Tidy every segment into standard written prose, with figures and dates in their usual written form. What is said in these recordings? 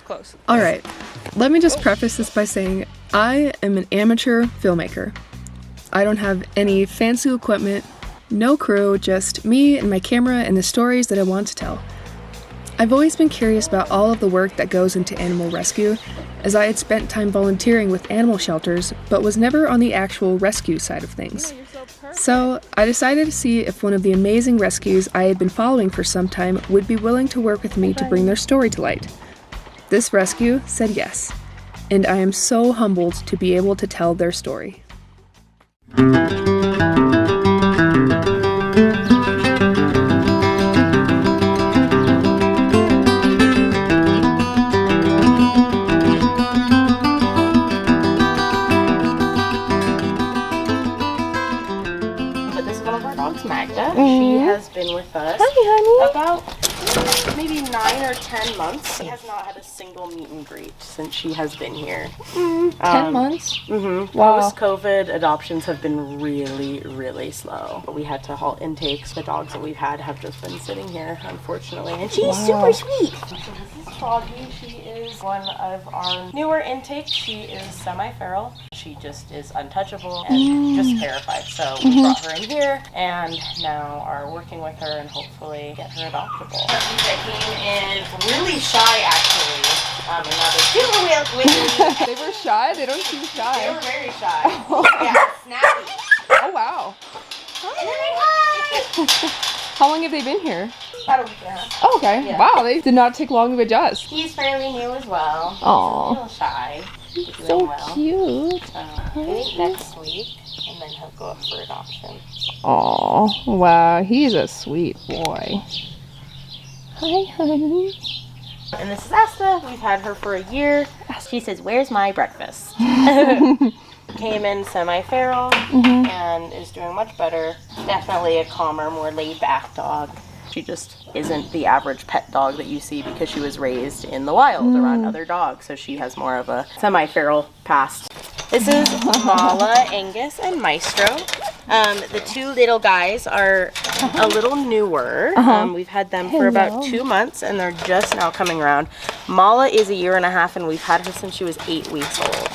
close. All right, let me just preface this by saying I am an amateur filmmaker. I don't have any fancy equipment, no crew, just me and my camera and the stories that I want to tell. I've always been curious about all of the work that goes into animal rescue, as I had spent time volunteering with animal shelters, but was never on the actual rescue side of things. So I decided to see if one of the amazing rescues I had been following for some time would be willing to work with me to bring their story to light. This rescue said yes, and I am so humbled to be able to tell their story. She has been with us about maybe 9 or 10 months. She has not had a single meet and greet since she has been here. 10 months? Mm-hmm. Wow. Post-COVID, adoptions have been really, really slow. We had to halt intakes. The dogs that we've had have just been sitting here, unfortunately. And she's super sweet. So this is Froggy. She is one of our newer intakes. She is semi-feral. She just is untouchable and just terrified. So we brought her in here and now are working with her and hopefully get her adoptable. They came in really shy, actually. And now they're super with me. They were shy? They don't seem shy. They were very shy. Yeah, snappy. Oh, wow. Hi. How long have they been here? About a week and a half. Oh, okay. Yeah. Wow, they did not take long to adjust. He's fairly new as well. Aw. He's a little shy. He's So doing well. cute. I think next week, and then he'll go up for adoption. Oh, wow. He's a sweet boy. Hi, honey. And this is Asta. We've had her for a year. She says, "Where's my breakfast?" Came in semi-feral and is doing much better. Definitely a calmer, more laid-back dog. She just isn't the average pet dog that you see because she was raised in the wild around other dogs. So she has more of a semi-feral past. This is Mala, Angus, and Maestro. The two little guys are a little newer. We've had them for about 2 months and they're just now coming around. Mala is a year and a half and we've had her since she was 8 weeks old.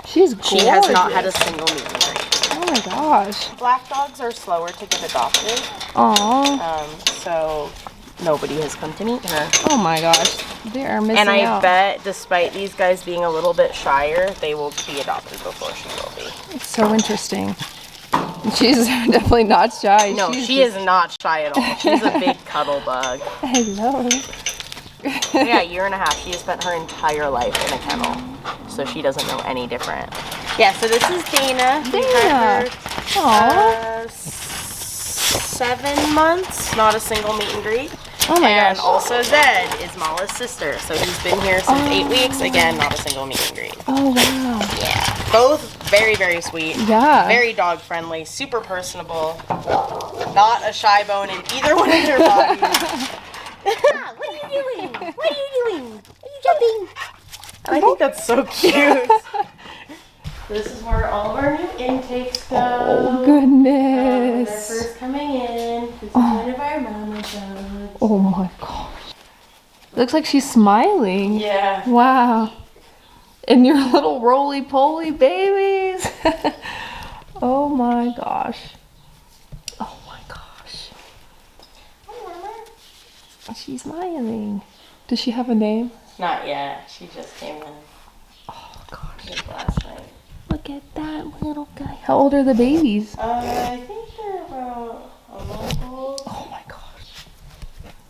She's gorgeous. She has not had a single meet and greet. Oh my gosh. Black dogs are slower to get adopted. Aww. So nobody has come to meet her. Oh my gosh. They are missing out. And I bet, despite these guys being a little bit shyer, they will be adopted before she will be. It's so interesting. She's definitely not shy. No, she is not shy at all. She's a big cuddle bug. Hello. Yeah, a year and a half. She has spent her entire life in a kennel. So she doesn't know any different. Yeah, so this is Dana. We've had her 7 months, not a single meet and greet. Oh my and gosh. also Zed is Mala's sister. So he's been here since 8 weeks. Again, not a single meet and greet. Oh wow. Yeah. Both very, very sweet. Yeah. Very dog friendly, super personable. Not a shy bone in either one of their bodies. What are you doing? What are you doing? Are you jumping? I think that's so cute. This is where all of our new intakes go. Oh When they're goodness. first coming in. This is one of our mama dogs. Oh my gosh. Looks like she's smiling. Yeah. Wow. And your little roly-poly babies. Oh my gosh. Oh my gosh. Hi, Mama. She's smiling. Does she have a name? Not yet. She just came in Oh gosh. last night. Look at that little guy. How old are the babies? I think they're about a month old. Oh my gosh.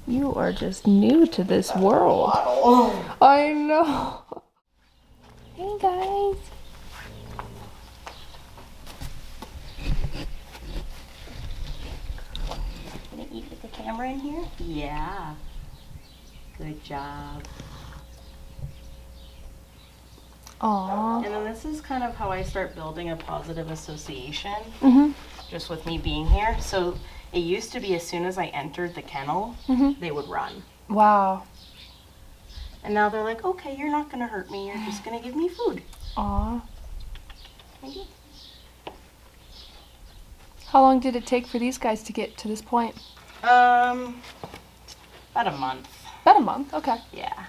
You are just new to this world. Oh. I know. Hey guys. Gonna eat with the camera in here? Yeah. Good job. Aww. And then this is kind of how I start building a positive association Mhm. just with me being here. So it used to be as soon as I entered the kennel, they would run. Wow. And now they're like, okay, you're not gonna hurt me. You're just gonna give me food. Aw. Thank you. How long did it take for these guys to get to this point? About a month. About a month. Okay. Yeah.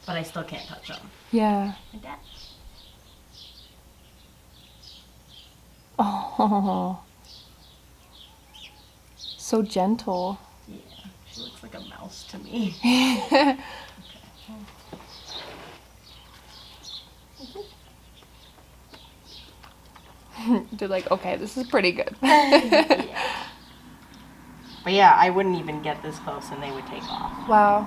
but I still can't touch them. Yeah. Like that. Oh. So gentle. Yeah, she looks like a mouse to me. They're like, okay, this is pretty good. Yeah. But yeah, I wouldn't even get this close and they would take off. Wow.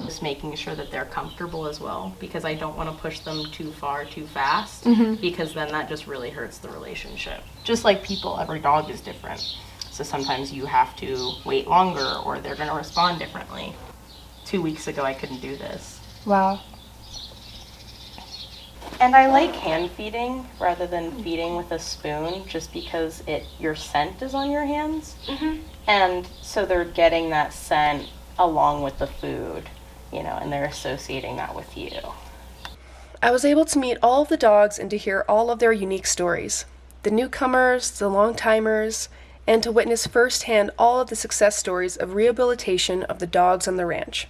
Just making sure that they're comfortable as well, because I don't want to push them too far too fast, because then that just really hurts the relationship. Just like people, every dog is different. So sometimes you have to wait longer or they're going to respond differently. 2 weeks ago I couldn't do this. Wow. And I like hand feeding rather than feeding with a spoon, just because your scent is on your hands. And so they're getting that scent along with the food, you know, and they're associating that with you. I was able to meet all of the dogs and to hear all of their unique stories. The newcomers, the long-timers, and to witness firsthand all of the success stories of rehabilitation of the dogs on the ranch.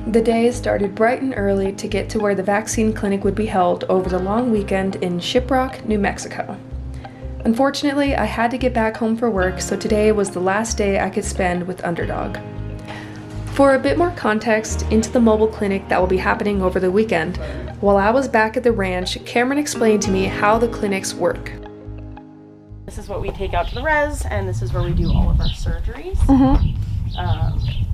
The day started bright and early to get to where the vaccine clinic would be held over the long weekend in Shiprock, New Mexico. Unfortunately, I had to get back home for work, so today was the last day I could spend with Underdog. For a bit more context into the mobile clinic that will be happening over the weekend, while I was back at the ranch, Cameron explained to me how the clinics work. This is what we take out to the res, and this is where we do all of our surgeries.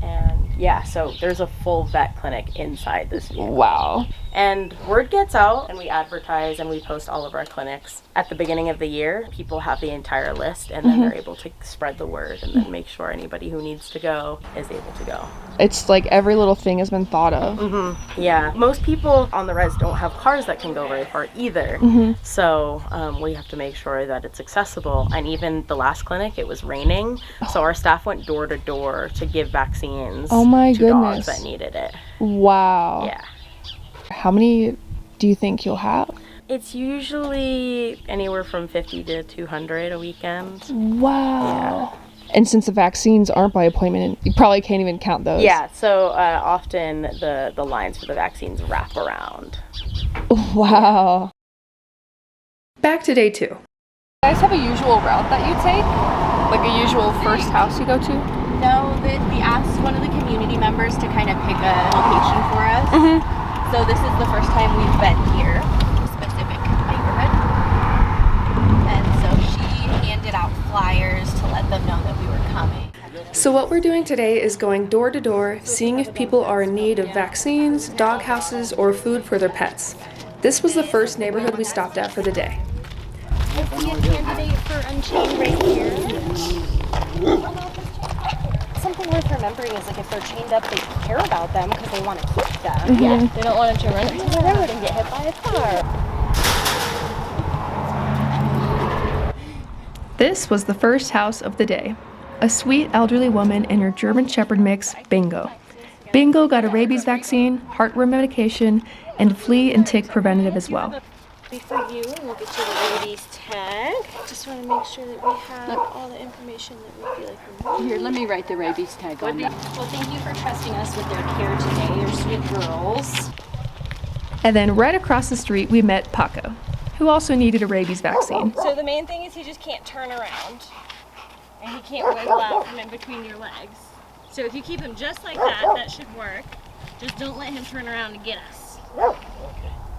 And yeah, so there's a full vet clinic inside this vehicle. Wow. And word gets out, and we advertise and we post all of our clinics. At the beginning of the year, people have the entire list, and then they're able to spread the word and then make sure anybody who needs to go is able to go. It's like every little thing has been thought of. Yeah. Most people on the res don't have cars that can go very far either. So we have to make sure that it's accessible. And even the last clinic, it was raining. So our staff went door to door to give vaccines to dogs that needed it. Wow. Yeah. How many do you think you'll have? It's usually anywhere from 50 to 200 a weekend. Wow. Yeah. And since the vaccines aren't by appointment, you probably can't even count those. Yeah, so often the lines for the vaccines wrap around. Wow. Back to day 2. You guys have a usual route that you take? Like a usual first house you go to? No, we asked one of the community members to kind of pick a location for us. So this is the first time we've been here, a specific neighborhood. And so she handed out flyers to let them know that we were coming. So what we're doing today is going door to door, seeing if people are in need of vaccines, dog houses, or food for their pets. This was the first neighborhood we stopped at for the day. I see a candidate for Unchained right here. Something worth remembering is like if they're chained up, they care about them because they want to keep them. Yeah, they don't want them to run into the road and get hit by a car. This was the first house of the day. A sweet elderly woman and her German Shepherd mix, Bingo. Bingo got a rabies vaccine, heartworm medication, and flea and tick preventative as well. For you, and we'll get you the rabies tag. Just want to make sure that we have all the information that we feel like we need. Here, let me write the rabies tag on that. Well, thank you for trusting us with their care today. You're sweet girls. And then right across the street, we met Paco, who also needed a rabies vaccine. So the main thing is he just can't turn around. And he can't wiggle out from in between your legs. So if you keep him just like that, that should work. Just don't let him turn around and get us. Okay.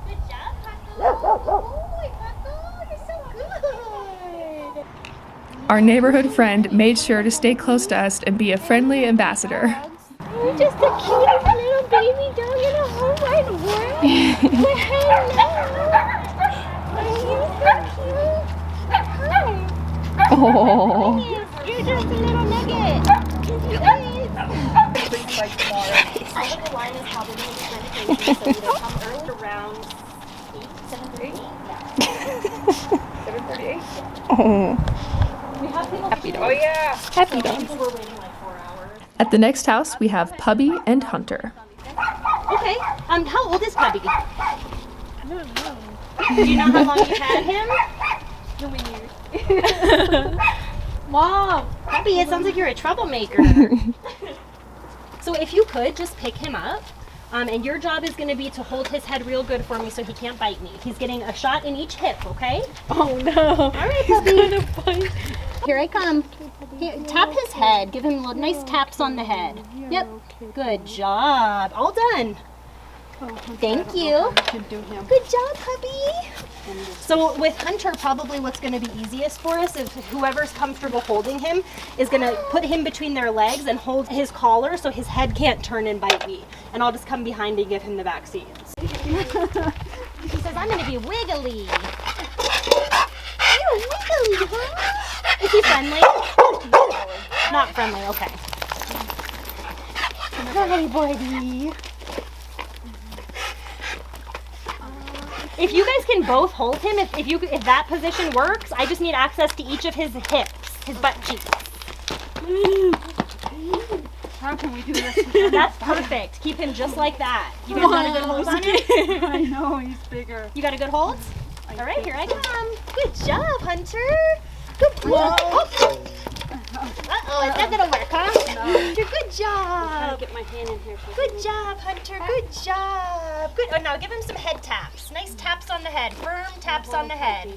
Good job, Paco. Oh, Paco, you're so good. Our neighborhood friend made sure to stay close to us and be a friendly ambassador. You're just the cutest little baby dog in the whole wide world. Well, hello. Are you so cute? Hi. Oh. You're just a little nugget. All of the line is how they're doing the medication, so either come early around 7:38. 7:38? Oh. We have people. Happy dog. Oh yeah. Happy dogs. People were waiting like 4 hours. At the next house, we have Puppy and Hunter. Okay. How old is Puppy? I don't know. Do you know how long you've had him? 2 years. Wow. Puppy, it sounds like you're a troublemaker. So if you could just pick him up, and your job is going to be to hold his head real good for me so he can't bite me. He's getting a shot in each hip, okay? Oh no. All right, puppy. Here I come. Here, tap his head. Give him little nice taps on the head. Yep. Good job. All done. Thank you. Good job, puppy. So with Hunter, probably what's going to be easiest for us is whoever's comfortable holding him is going to put him between their legs and hold his collar so his head can't turn and bite me. And I'll just come behind and give him the vaccines. He says, I'm going to be wiggly. You're wiggly, huh? Is he friendly? Not friendly, okay. Hi, buddy. If you guys can both hold him, if that position works, I just need access to each of his hips, his butt cheeks. How can we do this? That's perfect. Keep him just like that. You guys got a good hold on him? I know, he's bigger. You got a good hold? All right, here I come. Good job, Hunter. Good boy. Uh-oh, is that gonna work, huh? No. Good job. Get my hand in here. Good job, Hunter. Good job. Good. Oh, now give him some head taps. Nice taps on the head. Firm taps on the head.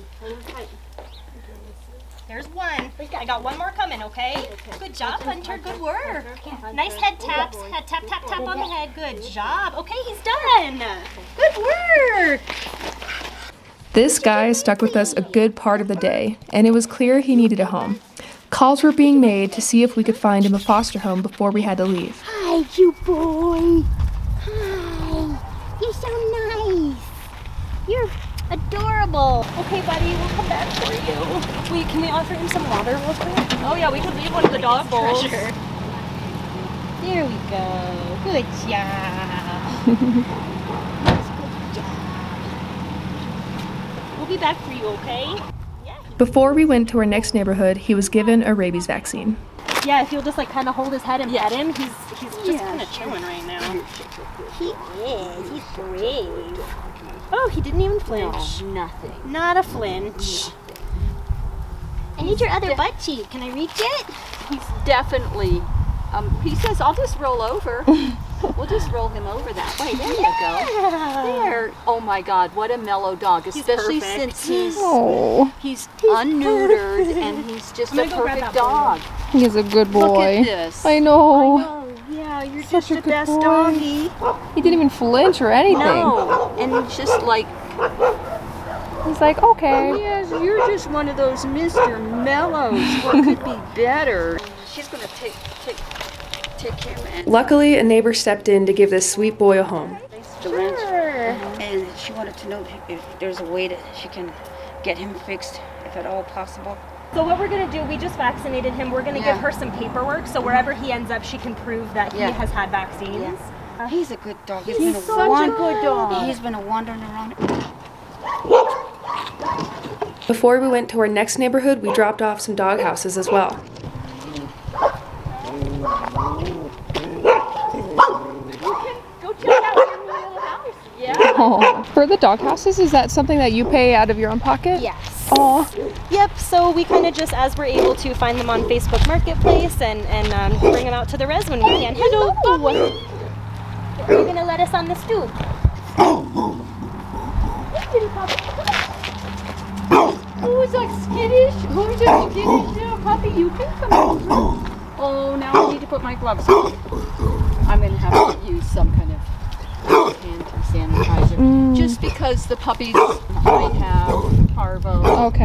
There's one. I got one more coming, okay? Good job, Hunter. Good work. Nice head taps. Head tap, tap, tap on the head. Good job. Okay, he's done. Good work. This guy stuck with us a good part of the day, and it was clear he needed a home. Calls were being made to see if we could find him a foster home before we had to leave. Hi, you boy. Hi. You're so nice. You're adorable. Okay, buddy, we'll come back for you. Wait, can we offer him some water real quick? Oh yeah, we could leave one of the dog bowls. Treasure. There we go. Good job. We'll be back for you, okay? Before we went to our next neighborhood, he was given a rabies vaccine. Yeah, if you'll just like kind of hold his head and pet him, he's just kind of chilling right now. He is. He's brave. Oh, he didn't even flinch. No, nothing. Not a flinch. I need your other butt cheek. Can I reach it? He's definitely, he says, I'll just roll over. We'll just roll him over that way. There you go. There. Oh my God, what a mellow dog. Especially since he's unneutered and he's just a perfect dog. He is a good boy. Look at this. I know. Yeah, you're Such just a the good best boy. doggy. He didn't even flinch or anything. No, and it's just like, He's like, okay. yes, you're just one of those Mr. Mellows. What could be better? She's going to take him and Luckily, a neighbor stepped in to give this sweet boy a home. the wrench. And she wanted to know if there's a way that she can get him fixed, if at all possible. So what we're gonna do, we just vaccinated him. We're gonna give her some paperwork, so wherever he ends up, she can prove that he has had vaccines. He's a good dog. He's such a good dog. He's been wandering around. Before we went to our next neighborhood, we dropped off some dog houses as well. Go check out your new little house. Yeah. Oh, for the dog houses, is that something that you pay out of your own pocket? Yes. Oh, Yep, so we kind of just, as we're able to, find them on Facebook Marketplace and bring them out to the res when we can. Hello! Are you going to let us on the stoop? Who's like skittish? Who's a skittish little puppy? You can come over. Oh, now I need to put my gloves on. I'm going to have to use some kind of hand sanitizer. Just because the puppies might have Parvo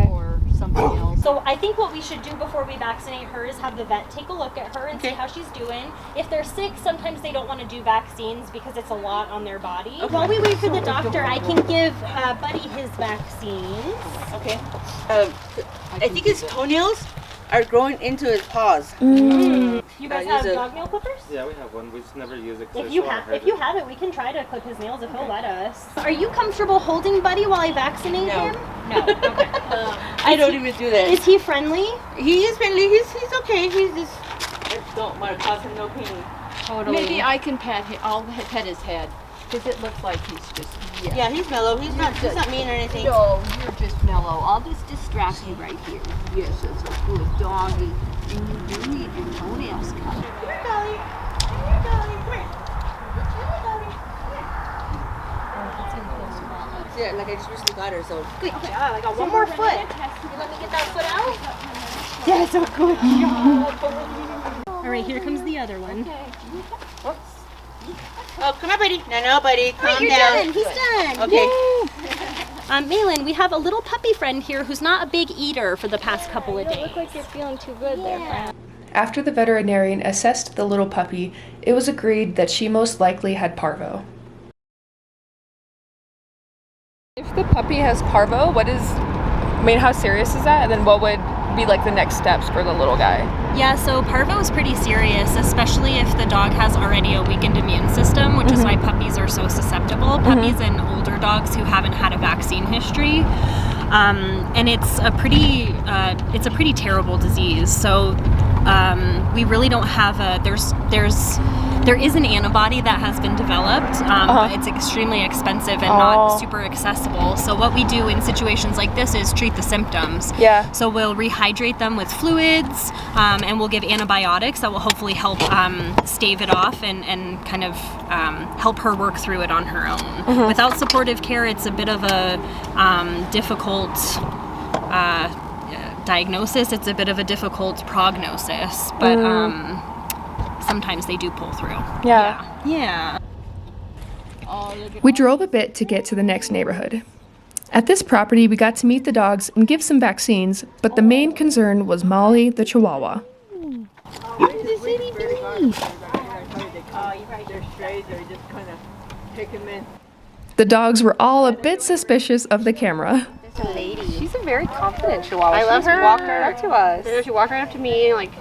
or something else. So I think what we should do before we vaccinate her is have the vet take a look at her and see how she's doing. If they're sick, sometimes they don't want to do vaccines because it's a lot on their body. Okay. While we wait for the doctor, I can give Buddy his vaccines. Okay. I think his toenails are growing into his paws. You guys have dog nail clippers? Yeah, we have one. We just never use it. If you have it, we can try to clip his nails if he'll let us. Are you comfortable holding Buddy while I vaccinate him? No. Okay. I don't even do that. Is he friendly? He is friendly. He's okay. He's just. I don't want to cause him no pain. Totally. Maybe I can pet him. I'll pet his head. Because it looks like he's just, Yeah, he's mellow. He's not mean or anything. No, you're just mellow. I'll just distract you right here. Yes, that's okay. Good doggy. And you do need your toenails cut. Come here, Dolly. Come here, Dolly. Come here. Yeah, like I just recently got her, so. Good job. I got one more foot. You let me get that foot out? Yeah, so good. All right, here comes the other one. Oh, come on, buddy. No, buddy. Calm You're down. done. He's done. Okay. Malin, we have a little puppy friend here who's not a big eater for the past couple of days. Look like you're feeling too good there, friend. After the veterinarian assessed the little puppy, it was agreed that she most likely had Parvo. If the puppy has Parvo, how serious is that? And then what would be like the next steps for the little guy? Yeah, so Parvo is pretty serious, especially if the dog has already a weakened immune system, which is why puppies are so susceptible. Puppies and older dogs who haven't had a vaccine history. And it's a pretty terrible disease. So we really don't have there is an antibody that has been developed, but it's extremely expensive and not super accessible. So what we do in situations like this is treat the symptoms. Yeah. So we'll rehydrate them with fluids, and we'll give antibiotics that will hopefully help stave it off and kind of help her work through it on her own. Without supportive care, it's a bit of a difficult diagnosis. It's a bit of a difficult prognosis, but sometimes they do pull through. Yeah. We drove a bit to get to the next neighborhood. At this property, we got to meet the dogs and give some vaccines, but the main concern was Molly, the Chihuahua. The dogs were all a bit suspicious of the camera. She's a very confident Chihuahua. I love her. Walked right up to us. She walked right up to me, like,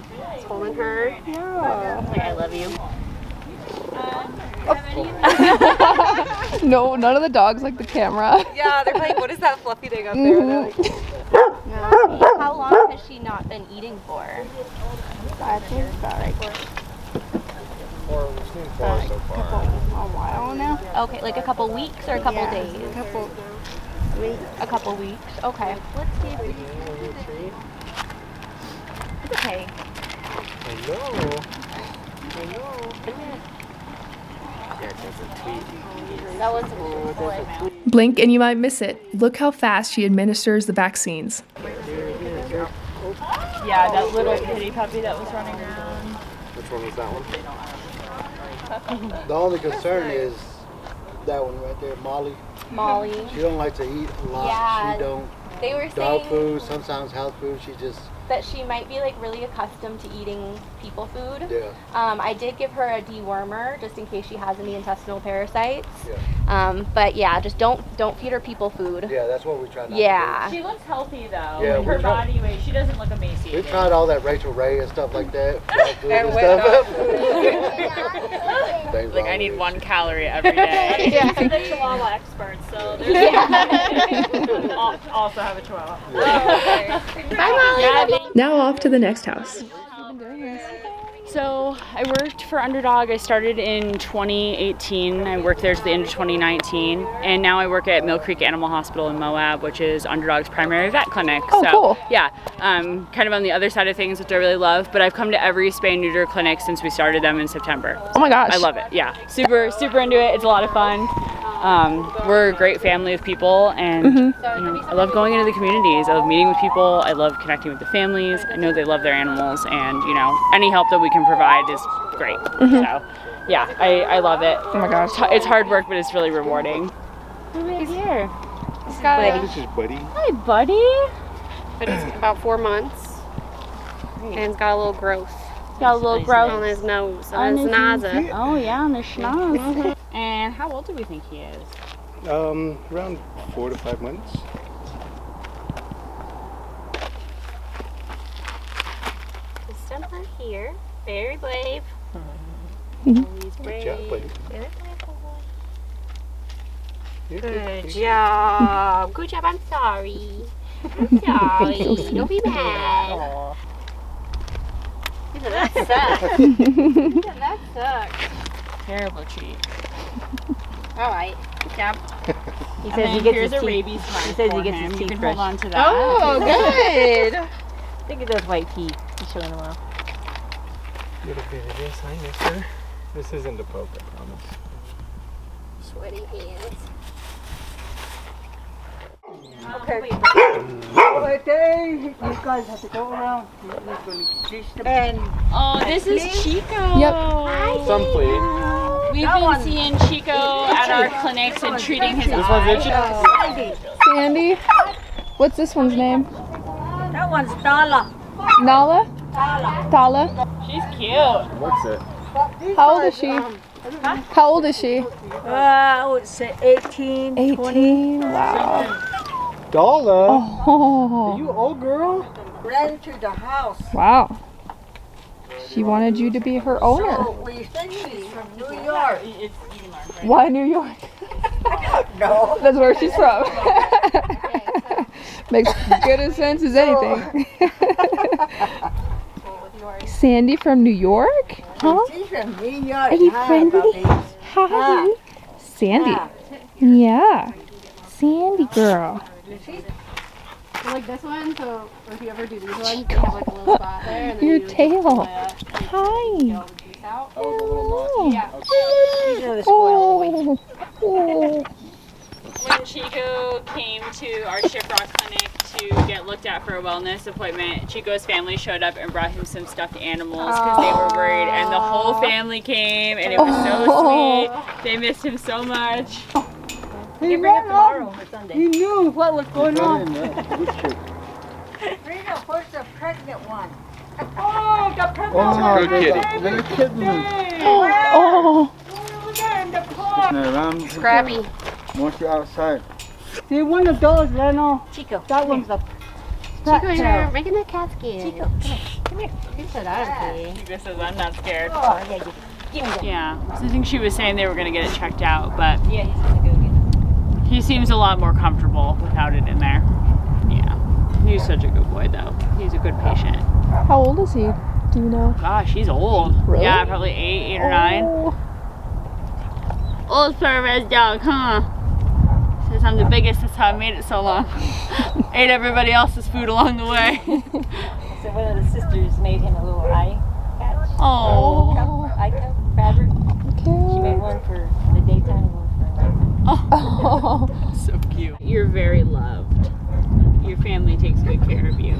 holding her. Yeah. Like, I love you. No, none of the dogs like the camera. Yeah, they're like, what is that fluffy thing up there? They're like, How long has she not been eating for? I think about like a while now. Okay, like a couple weeks or a couple days? A couple weeks. A couple weeks. Okay. Let's see if we can do this. It's okay. That was a boy. Blink and you might miss it. Look how fast she administers the vaccines. Yeah, that little kitty puppy that was running around. Which one was that one? The only concern is that one right there, Molly. Molly. She don't like to eat a lot. Yeah. She don't. They were Dog saying food, sometimes health food. She just. that she might be like really accustomed to eating people food. Yeah. I did give her a dewormer just in case she has any intestinal parasites. Yeah. But yeah, just don't feed her people food. Yeah, that's what we tried. Not Yeah. She looks healthy though. Yeah, Like her we tried- body weight, she doesn't look to do. emaciated. We tried all that Rachel Ray and stuff like that. Dog food and stuff. Like I need 1 calorie every day. Yeah. I'm the Chihuahua expert, so there's also have a Chihuahua. Bye, Molly. Now off to the next house. So I worked for Underdog. I started in 2018. I worked there to the end of 2019. And now I work at Mill Creek Animal Hospital in Moab, which is Underdog's primary vet clinic. Oh, so, cool. Yeah, kind of on the other side of things, which I really love. But I've come to every spay and neuter clinic since we started them in September. Oh my gosh. I love it. Yeah, super into it. It's a lot of fun. We're a great family of people, and you know, I love going into the communities. I love meeting with people. I love connecting with the families. I know they love their animals, and you know, any help that we can provide is great. So, yeah, I love it. Oh my gosh. It's hard work, but it's really rewarding. He's here. He's got This is Buddy. Hi, buddy. But he's about 4 months. And he's got a little growth Got a little on growth his nose, on on his his naza. Oh yeah, on the schnoz. And how old do we think he is? Around 4 to 5 months. Just jump right here. Very brave. He's Good job, buddy. Very brave boy. You're Good good. job. Good job. I'm sorry. I'm sorry. Don't be mad. That sucks. That sucks. Terrible treat. All right. Good job. He And says then he gets here's his a teeth. rabies card He says for he gets him. his You teeth can hold brushed. on to that. Oh, good. Look at those white teeth. He's showing them off. Little bit of this, I miss her. This isn't a poke, I promise. Sweaty hands. Okay. Right there, you guys have to go around. He's going to teach them. And Oh, this is Chico. Yep. Some plate. We've been seeing Chico at our clinics and treating his This one's itchy? Sandy. What's this one's name? that one's Dala. Nala? Tala. She's cute. What's it? How old is she? How old is she? I would say 18, 18. Wow. Dala? Oh. You old girl? ran to the house. Wow. She wanted you to be her owner. So we think she's from New York. Why New York? No. That's where she's from. Makes good as sense as anything. Sandy from New York? Huh? She's from New York. Are you Hi, friendly? puppies. Hi. Sandy. Yeah. Sandy girl. So like this one, so if you ever do these ones, they have like a little spot there. And then Your you just tail. pull it, and Hi. get all the juice out. Oh. Yeah. These are the spoiled boys. Oh. When Chico came to our Shiprock clinic to get looked at for a wellness appointment, Chico's family showed up and brought him some stuffed animals because they were worried, and the whole family came, and it was so sweet. They missed him so much. You can bring it tomorrow or Sunday. He knew what was going on. Bring up, where's the pregnant one? Oh, the pregnant Good kitty. Little kitten. Oh. Around Scrappy. once you're outside. See, one of those ran off. Chico. That one's a Chico, you're making the cat scared. Chico, come here. He said I don't see. Chico says, I'm not scared. Oh, yeah, give me that. Yeah, so I think she was saying they were going to get it checked out, but Yeah, he's gonna go get it. he seems a lot more comfortable without it in there. Yeah, he's such a good boy though. He's a good patient. How old is he? Do you know? Gosh, he's old. Really? Yeah, probably 8 or 9. Oh. Old fur-red dog, huh? Says I'm the biggest, that's how I made it so long. Ate everybody else's food along the way. So one of the sisters made him a little eye patch. Oh. Eye cup fabric. She made one for the daytime and one for nighttime. Oh. So cute. You're very loved. Your family takes good care of you.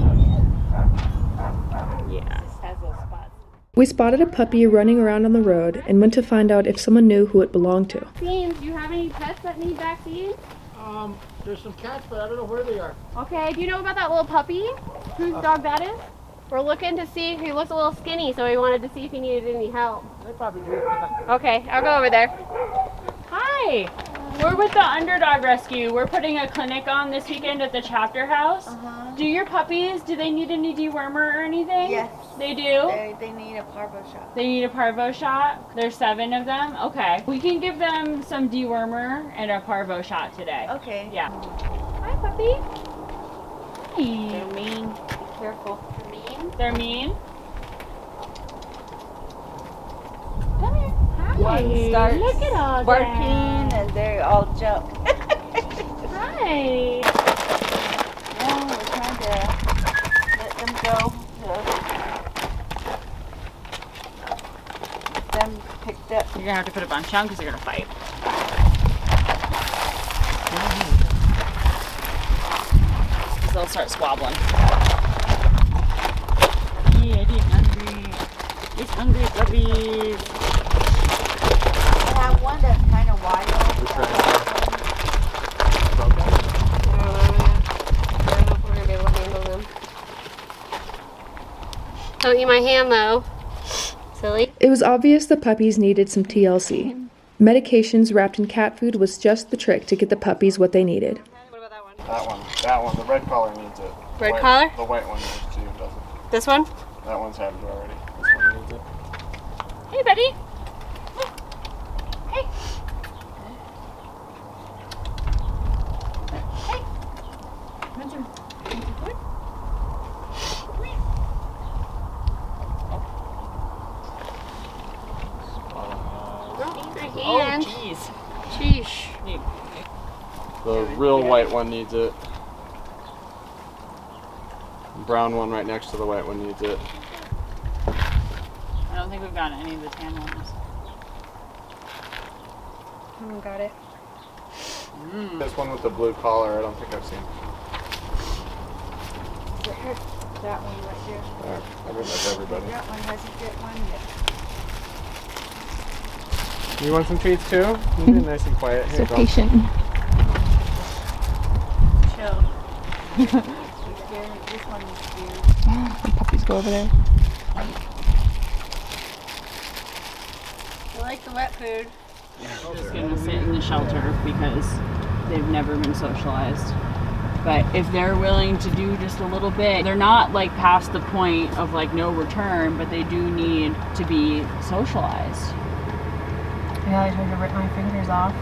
Yeah. Just has those spots. We spotted a puppy running around on the road and went to find out if someone knew who it belonged to. Vaccines. Do you have any pets that need vaccines? There's some cats, but I don't know where they are. Okay. Do you know about that little puppy? Whose dog that is? We're looking to see. He looks a little skinny, so we wanted to see if he needed any help. They probably do. Okay, I'll go over there. Hi. We're with the Underdog Rescue. We're putting a clinic on this weekend at the chapter house. Do your puppies, do they need any dewormer or anything? Yes. They do? They need a Parvo shot. They need a Parvo shot? There's 7 of them? Okay. We can give them some dewormer and a Parvo shot today. Okay. Yeah. Hi, puppy. Hi. They're mean. Be careful. You're mean. They're mean? Come here. Hi. One starts Look at all barking that. and they all jump. Hi. Yeah, we're trying to let them go. Get them picked up. You're gonna have to put a bunch down because they're gonna fight. Because they'll start squabbling. Yeah, it's hungry. It's hungry puppies. I have one that's kind of wild. I don't know if we're gonna be able to handle them. Don't eat my hand though. Silly. It was obvious the puppies needed some TLC. Medications wrapped in cat food was just the trick to get the puppies what they needed. That one, the red collar needs it. Red collar? The white one needs too, doesn't. This one? That one's had it already. This one needs it. Hey, buddy. Hey. Hey. Want some food? Don't eat my Oh, hand. jeez. Sheesh. The real white one needs it. brown one right next to the white one needs it. I don't think we've gotten any of the tan ones. Oh, got it. This one with the blue collar, I don't think I've seen. That one right here. I mean, like everybody. That one hasn't get one yet. You want some treats too? You be nice and quiet. Here So you go. patient. Chill. This one is cute. The puppies go over there. I like the wet food. Just gonna sit in the shelter because they've never been socialized. But if they're willing to do just a little bit, they're not like past the point of like no return, but they do need to be socialized. Yeah, I tried to rip my fingers off.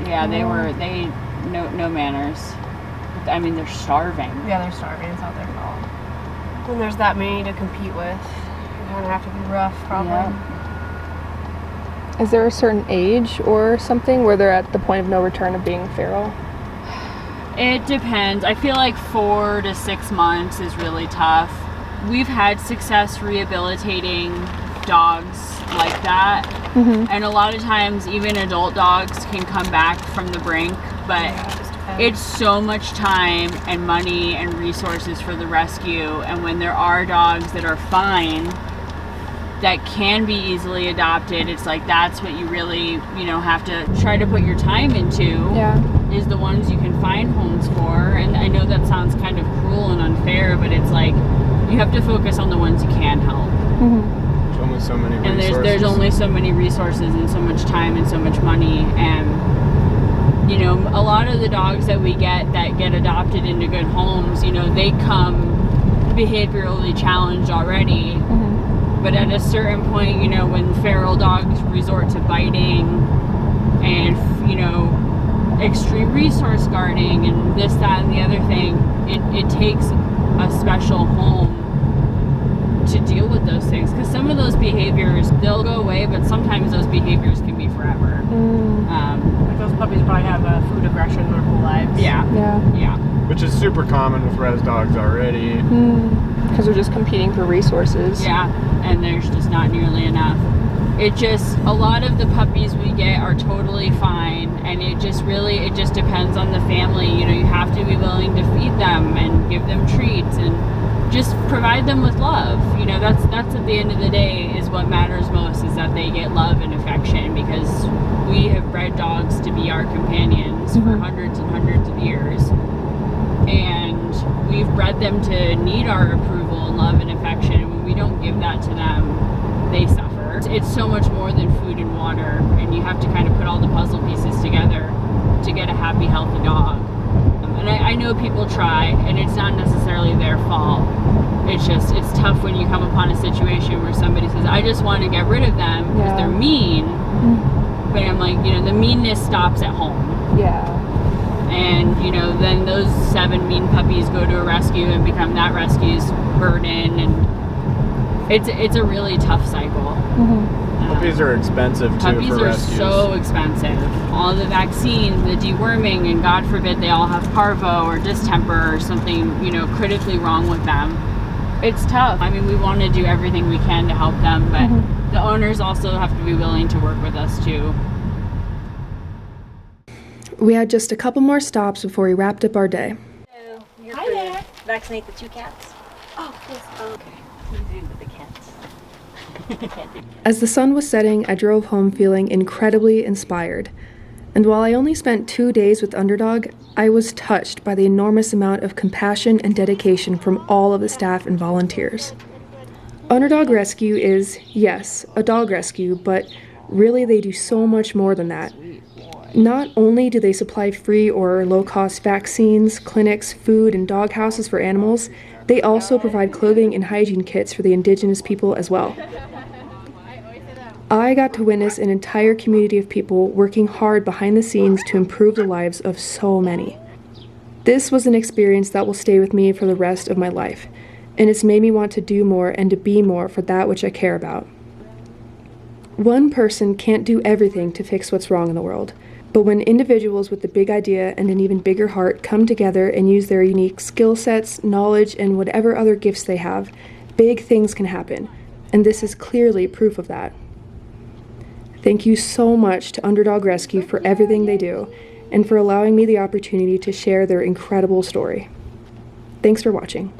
Yeah, no manners. I mean, they're starving. Yeah, they're starving. It's not their fault. When there's that many to compete with, you kind of have to be rough, probably. Yeah. Is there a certain age or something where they're at the point of no return of being feral? It depends. I feel like 4 to 6 months is really tough. We've had success rehabilitating dogs like that. And a lot of times even adult dogs can come back from the brink, but it's so much time and money and resources for the rescue. And when there are dogs that are fine, that can be easily adopted, it's like that's what you really, have to try to put your time into. Yeah. Is the ones you can find homes for. And I know that sounds kind of cruel and unfair, but it's like you have to focus on the ones you can help. There's only so many resources. And there's only so many resources and so much time and so much money. And a lot of the dogs that we get that get adopted into good homes, they come behaviorally challenged already. But at a certain point, when feral dogs resort to biting and extreme resource guarding and this, that, and the other thing, it takes a special home to deal with those things, because some of those behaviors, they'll go away, but sometimes those behaviors can be forever. Like those puppies probably have food aggression their whole lives. Yeah. Which is super common with res dogs already. Because they're just competing for resources. Yeah, and there's just not nearly enough. A lot of the puppies we get are totally fine, and it just depends on the family. You have to be willing to feed them and give them treats and just provide them with love. That's at the end of the day is what matters most, is that they get love and affection, because we have bred dogs to be our companions for hundreds and hundreds of years. And we've bred them to need our approval and love and affection. And when we don't give that to them, they suffer. It's so much more than food and water, and you have to kind of put all the puzzle pieces together to get a happy, healthy dog. And I know people try, and it's not necessarily their fault. It's tough when you come upon a situation where somebody says, I just want to get rid of them because they're mean. But I'm like, the meanness stops at home. Yeah. And, then those 7 mean puppies go to a rescue and become that rescue's burden, and it's a really tough cycle. Puppies are expensive too. Puppies for are rescues. so expensive. All the vaccines, the deworming, and God forbid they all have parvo or distemper or something, critically wrong with them. It's tough. I mean, we want to do everything we can to help them, but the owners also have to be willing to work with us too. We had just a couple more stops before we wrapped up our day. Hi there. Vaccinate the 2 cats. Oh, yes. Okay. Easy with the cats. As the sun was setting, I drove home feeling incredibly inspired. And while I only spent 2 days with Underdog, I was touched by the enormous amount of compassion and dedication from all of the staff and volunteers. Underdog Rescue is, yes, a dog rescue, but really they do so much more than that. Not only do they supply free or low-cost vaccines, clinics, food, and dog houses for animals, they also provide clothing and hygiene kits for the indigenous people as well. I got to witness an entire community of people working hard behind the scenes to improve the lives of so many. This was an experience that will stay with me for the rest of my life, and it's made me want to do more and to be more for that which I care about. One person can't do everything to fix what's wrong in the world, But when individuals with a big idea and an even bigger heart come together and use their unique skill sets, knowledge, and whatever other gifts they have, big things can happen. And this is clearly proof of that. Thank you so much to Underdog Rescue for everything they do and for allowing me the opportunity to share their incredible story. Thanks for watching.